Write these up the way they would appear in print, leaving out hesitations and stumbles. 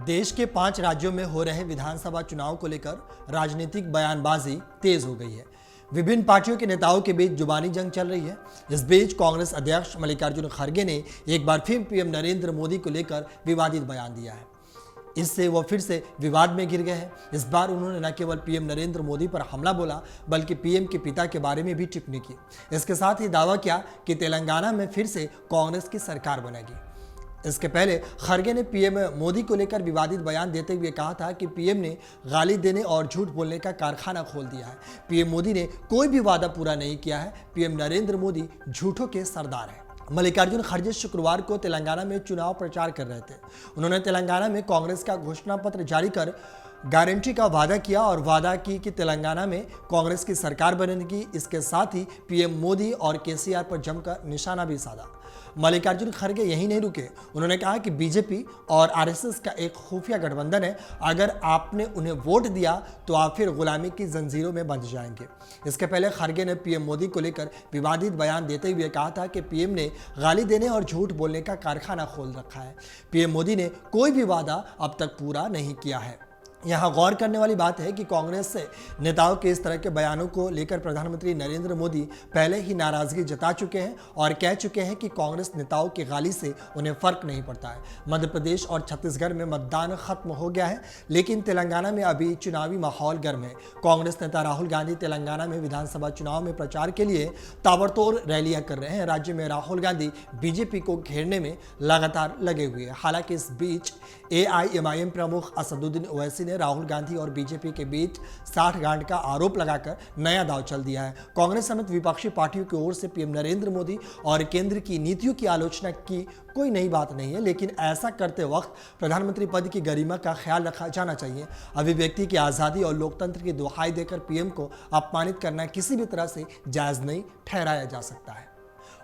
देश के 5 राज्यों में हो रहे विधानसभा चुनाव को लेकर राजनीतिक बयानबाजी तेज हो गई है। विभिन्न पार्टियों के नेताओं के बीच जुबानी जंग चल रही है। इस बीच कांग्रेस अध्यक्ष मल्लिकार्जुन खड़गे ने एक बार फिर पीएम नरेंद्र मोदी को लेकर विवादित बयान दिया है। इससे वो फिर से विवाद में घिर गए हैं। इस बार उन्होंने न केवल पीएम नरेंद्र मोदी पर हमला बोला, बल्कि पीएम के पिता के बारे में भी टिप्पणी की। इसके साथ ही दावा किया कि तेलंगाना में फिर से कांग्रेस की सरकार बनेगी। इसके पहले खड़गे ने पीएम मोदी को लेकर विवादित बयान देते हुए कहा था कि पीएम ने गाली देने और झूठ बोलने का कारखाना खोल दिया है। पीएम मोदी ने कोई भी वादा पूरा नहीं किया है। पीएम नरेंद्र मोदी झूठों के सरदार हैं। मल्लिकार्जुन खड़गे शुक्रवार को तेलंगाना में चुनाव प्रचार कर रहे थे। उन्होंने तेलंगाना में कांग्रेस का घोषणा पत्र जारी कर गारंटी का वादा किया और वादा की कि तेलंगाना में कांग्रेस की सरकार बनेगी। इसके साथ ही पीएम मोदी और केसीआर पर जमकर निशाना भी साधा। मल्लिकार्जुन खड़गे यही नहीं रुके। उन्होंने कहा कि बीजेपी और आरएसएस का एक खुफिया गठबंधन है। अगर आपने उन्हें वोट दिया तो आप फिर गुलामी की जंजीरों में बंध जाएंगे। इसके पहले खड़गे ने पीएम मोदी को लेकर विवादित बयान देते हुए कहा था कि पीएम ने गाली देने और झूठ बोलने का कारखाना खोल रखा है। पीएम मोदी ने कोई भी वादा अब तक पूरा नहीं किया है। यहाँ गौर करने वाली बात है कि कांग्रेस से नेताओं के इस तरह के बयानों को लेकर प्रधानमंत्री नरेंद्र मोदी पहले ही नाराजगी जता चुके हैं और कह चुके हैं कि कांग्रेस नेताओं की गाली से उन्हें फर्क नहीं पड़ता है। मध्य प्रदेश और छत्तीसगढ़ में मतदान खत्म हो गया है, लेकिन तेलंगाना में अभी चुनावी माहौल गर्म है। कांग्रेस नेता राहुल गांधी तेलंगाना में विधानसभा चुनाव में प्रचार के लिए ताबड़तोड़ रैलियां कर रहे हैं। राज्य में राहुल गांधी बीजेपी को घेरने में लगातार लगे हुए हैं। हालांकि इस बीच एआईएमआईएम प्रमुख असदुद्दीन ओवैसी ने राहुल गांधी और बीजेपी के बीच साठगांठ का आरोप लगाकर नया दांव चल दिया है। कांग्रेस समेत विपक्षी पार्टियों की ओर से पीएम नरेंद्र मोदी और केंद्र की नीतियों की आलोचना की कोई नई बात नहीं है, लेकिन ऐसा करते वक्त प्रधानमंत्री पद की गरिमा का ख्याल रखा जाना चाहिए। अभिव्यक्ति की आज़ादी और लोकतंत्र की दुहाई देकर पीएम को अपमानित करना किसी भी तरह से जायज नहीं ठहराया जा सकता है।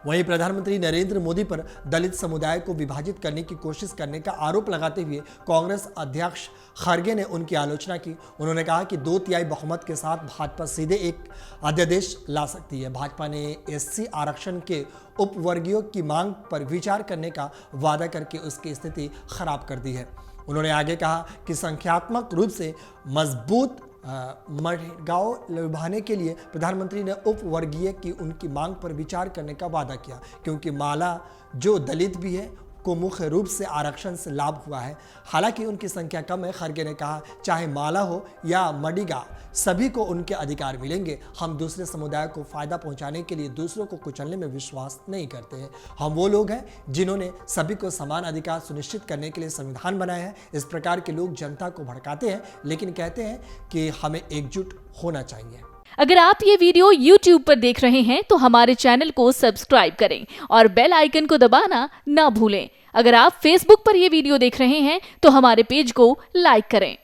वहीं प्रधानमंत्री नरेंद्र मोदी पर दलित समुदाय को विभाजित करने की कोशिश करने का आरोप लगाते हुए कांग्रेस अध्यक्ष खड़गे ने उनकी आलोचना की। उन्होंने कहा कि 2/3 बहुमत के साथ भाजपा सीधे एक अध्यादेश ला सकती है। भाजपा ने एससी आरक्षण के उपवर्गीयों की मांग पर विचार करने का वादा करके उसकी स्थिति खराब कर दी है। उन्होंने आगे कहा कि संख्यात्मक रूप से मजबूत मडगांव लुभाने के लिए प्रधानमंत्री ने उपवर्गीय की उनकी मांग पर विचार करने का वादा किया, क्योंकि माला जो दलित भी है को मुख्य रूप से आरक्षण से लाभ हुआ है। हालांकि उनकी संख्या कम है। खड़गे ने कहा, चाहे माला हो या मडिगा, सभी को उनके अधिकार मिलेंगे। हम दूसरे समुदाय को फायदा पहुंचाने के लिए दूसरों को कुचलने में विश्वास नहीं करते हैं। हम वो लोग हैं जिन्होंने सभी को समान अधिकार सुनिश्चित करने के लिए संविधान बनाया है। इस प्रकार के लोग जनता को भड़काते हैं, लेकिन कहते हैं कि हमें एकजुट होना चाहिए। अगर आप ये वीडियो YouTube पर देख रहे हैं तो हमारे चैनल को सब्सक्राइब करें और बेल आइकन को दबाना ना भूलें। अगर आप Facebook पर ये वीडियो देख रहे हैं तो हमारे पेज को लाइक करें।